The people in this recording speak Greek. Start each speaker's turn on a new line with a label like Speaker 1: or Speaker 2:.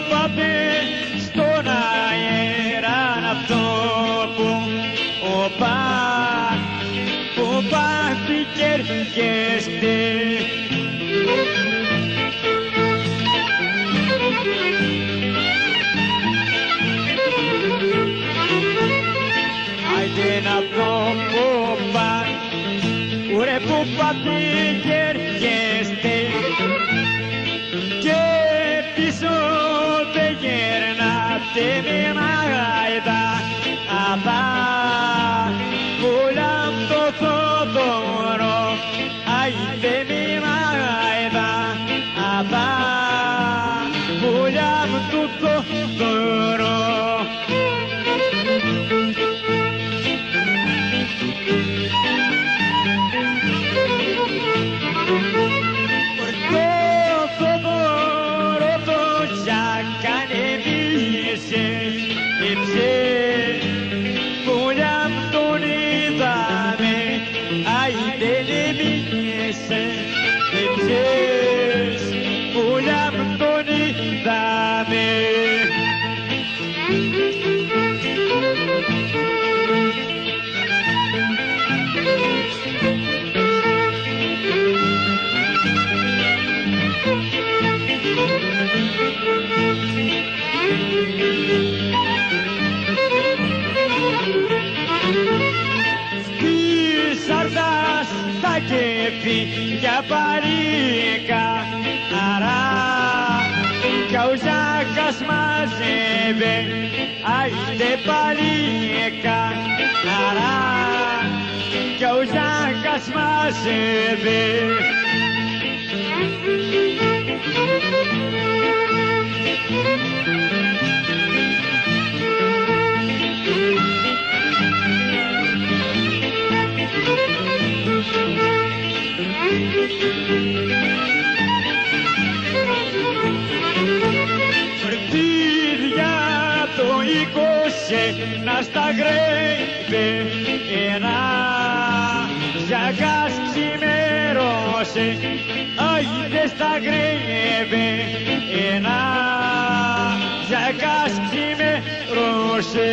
Speaker 1: πάτε στον αέρα αυτό που πάθη κερκέστε. Άιντε να δω που πά, ουρε που πάθη κερκέστε και πίσω δε γερνάτε με μαγάιδα απά πουλάμ το Θοδωρό. Άιντε με μαγάιδα απά πουλάμ του Θοδωρό. Για παρήκα αρά κι ο Ζάκας μαζεύε. Άιντε παρήκα αρά κι ο Ζάκας μαζεύε. Φρυτίδια το 20 να στα γρέιπε ένα Ζάκας ξημέρωσε. Άιντε στα γρέιπε ένα Ζάκας ξημέρωσε.